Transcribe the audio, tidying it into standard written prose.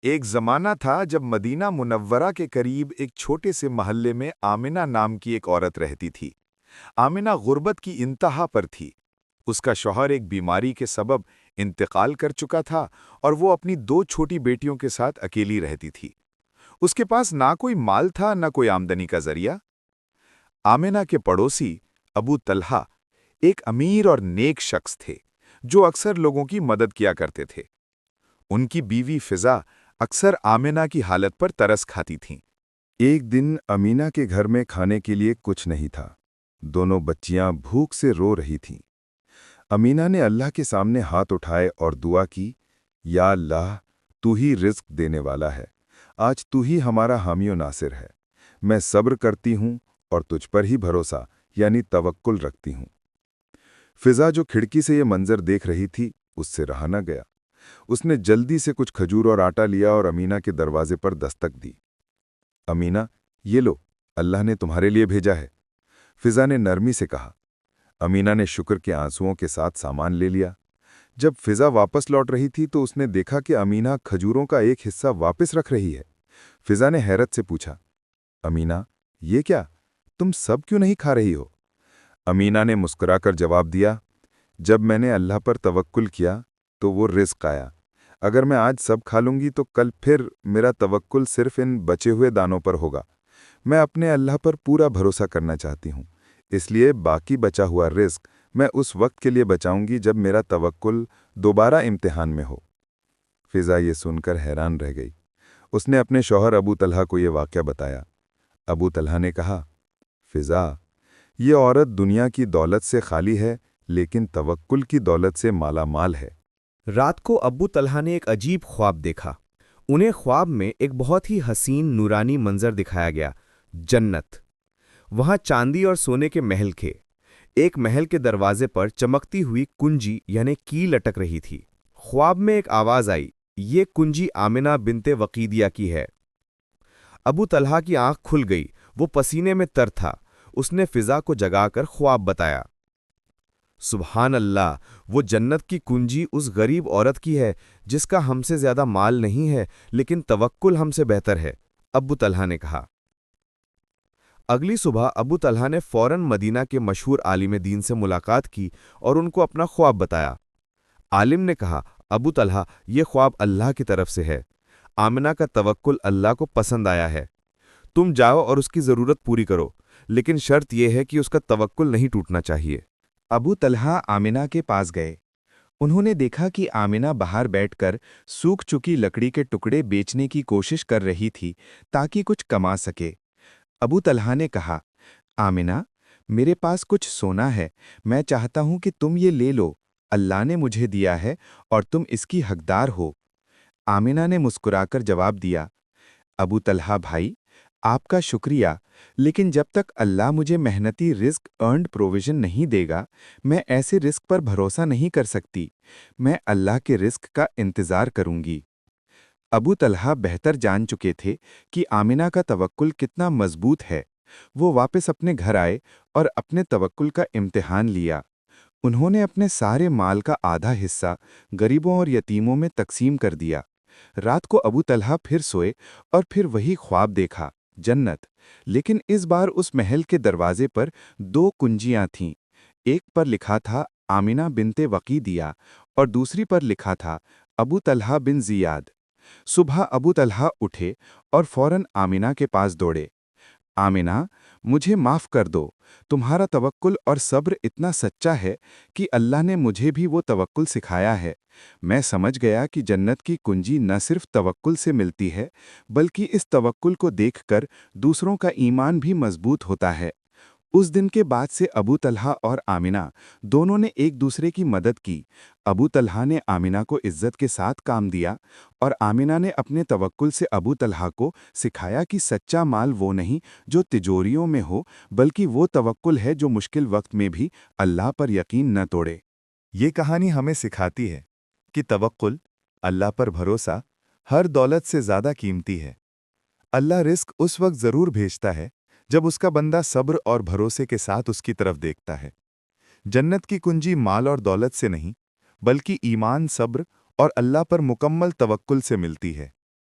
ایک ज़माना था जब मदीना मुनव्वरा के करीब एक छोटे से महल्ले में आमिना नाम की एक औरत रहती थी। आमिना गुर्बत की इंतहा पर थी। उसका शौहर एक बीमारी के सबब इंतकाल कर चुका था और वो अपनी दो छोटी बेटियों के साथ अकेली रहती थी। उसके पास ना कोई माल था ना कोई आमदनी का जरिया। आमिना के पड़ोसी अबू तलहा एक अमीर और नेक शख्स थे जो अक्सर लोगों की मदद किया करते थे। उनकी बीवी फिजा अक्सर आमिना की हालत पर तरस खाती थीं। एक दिन अमीना के घर में खाने के लिए कुछ नहीं था। दोनों बच्चियां भूख से रो रही थीं। अमीना ने अल्लाह के सामने हाथ उठाए और दुआ की, या अल्लाह, तू ही रिज़्क देने वाला है। आज तू ही हमारा हामियो नासिर है। मैं सब्र करती हूँ और तुझ पर ही भरोसा यानी तवक्कुल रखती हूँ। फिजा जो खिड़की से ये मंजर देख रही थी, उससे रहा न गया। उसने जल्दी से कुछ खजूर और आटा लिया और अमीना के दरवाजे पर दस्तक दी। अमीना, ये लो, अल्लाह ने तुम्हारे लिए भेजा है, फिजा ने नरमी से कहा। अमीना ने शुक्र के आंसुओं के साथ सामान ले लिया। जब फिजा वापस लौट रही थी तो उसने देखा कि अमीना खजूरों का एक हिस्सा वापस रख रही है। फिजा ने हैरत से पूछा, अमीना, ये क्या, तुम सब क्यों नहीं खा रही हो? अमीना ने मुस्कुराकर जवाब दिया, जब मैंने अल्लाह पर तवक्कुल किया तो वो रिज़्क आया। अगर मैं आज सब खा लूंगी तो कल फिर मेरा तवक्कुल सिर्फ इन बचे हुए दानों पर होगा। मैं अपने अल्लाह पर पूरा भरोसा करना चाहती हूँ, इसलिए बाकी बचा हुआ रिज़्क मैं उस वक्त के लिए बचाऊंगी जब मेरा तवक्कुल दोबारा इम्तिहान में हो। फिजा ये सुनकर हैरान रह गई। उसने अपने शौहर अबू तलहा को ये वाक़या बताया। अबू तलहा ने कहा, फिजा, ये औरत दुनिया की दौलत से खाली है लेकिन तवक्कुल की दौलत से माला माल है। रात को अब्बू तलहा ने एक अजीब ख्वाब देखा। उन्हें ख्वाब में एक बहुत ही हसीन नूरानी मंजर दिखाया गया, जन्नत। वहां चांदी और सोने के महल थे। एक महल के दरवाजे पर चमकती हुई कुंजी यानी की लटक रही थी। ख्वाब में एक आवाज आई, ये कुंजी आमिना बिनते वकीदिया की है। अबू तलहा की आंख खुल गई, वो पसीने में तर था। उसने फिजा को जगाकर ख्वाब बताया। सुबहान अल्लाह, वो जन्नत की कुंजी उस गरीब औरत की है जिसका हमसे ज्यादा माल नहीं है लेकिन तवक्कुल हमसे बेहतर है, अबू तलहा ने कहा। अगली सुबह अबू तलहा ने फौरन मदीना के मशहूर आलिम दीन से मुलाकात की और उनको अपना ख्वाब बताया। आलिम ने कहा, अबू तलहा, ये ख्वाब अल्लाह की तरफ से है। आमिना का तवक्कुल अल्लाह को पसंद आया है। तुम जाओ और उसकी ज़रूरत पूरी करो, लेकिन शर्त यह है कि उसका तवक्कुल नहीं टूटना चाहिए। अबू तलहा आमिना के पास गए। उन्होंने देखा कि आमिना बाहर बैठकर सूख चुकी लकड़ी के टुकड़े बेचने की कोशिश कर रही थी ताकि कुछ कमा सके। अबू तलहा ने कहा, आमिना, मेरे पास कुछ सोना है, मैं चाहता हूं कि तुम ये ले लो। अल्लाह ने मुझे दिया है और तुम इसकी हकदार हो। आमिना ने मुस्कुराकर जवाब दिया, अबू तलहा भाई, आपका शुक्रिया, लेकिन जब तक अल्लाह मुझे मेहनती रिस्क अर्न्ड प्रोविजन नहीं देगा, मैं ऐसे रिस्क पर भरोसा नहीं कर सकती। मैं अल्लाह के रिस्क का इंतज़ार करूंगी। अबू तलहा बेहतर जान चुके थे कि आमिना का तवक्कुल कितना मजबूत है। वो वापस अपने घर आए और अपने तवक्कुल का इम्तिहान लिया। उन्होंने अपने सारे माल का आधा हिस्सा गरीबों और यतीमों में तकसीम कर दिया। रात को अबू तलहा फिर सोए और फिर वही ख्वाब देखा, जन्नत। लेकिन इस बार उस महल के दरवाजे पर दो कुंजियां थीं। एक पर लिखा था आमिना बिनते वकीदिया और दूसरी पर लिखा था अबू तलहा बिन जियाद। सुबह अबू तलहा उठे और फौरन आमिना के पास दौड़े। आमिना, मुझे माफ़ कर दो। तुम्हारा तवक्कुल और सब्र इतना सच्चा है कि अल्लाह ने मुझे भी वो तवक्कुल सिखाया है। मैं समझ गया कि जन्नत की कुंजी न सिर्फ तवक्कुल से मिलती है, बल्कि इस तवक्कुल को देखकर दूसरों का ईमान भी मजबूत होता है। उस दिन के बाद से अबू तलहा और आमिना दोनों ने एक दूसरे की मदद की। अबू तलहा ने आमिना को इज्जत के साथ काम दिया और आमिना ने अपने तवक्कुल से अबू तलहा को सिखाया कि सच्चा माल वो नहीं जो तिजोरियों में हो, बल्कि वो तवक्कुल है जो मुश्किल वक्त में भी अल्लाह पर यकीन न तोड़े। ये कहानी हमें सिखाती है कि तवक्कुल, अल्लाह पर भरोसा, हर दौलत से ज़्यादा कीमती है। अल्लाह रिस्क उस वक्त ज़रूर भेजता है जब उसका बंदा सब्र और भरोसे के साथ उसकी तरफ देखता है। जन्नत की कुंजी माल और दौलत से नहीं, बल्कि ईमान, सब्र और अल्लाह पर मुकम्मल तवक्कुल से मिलती है।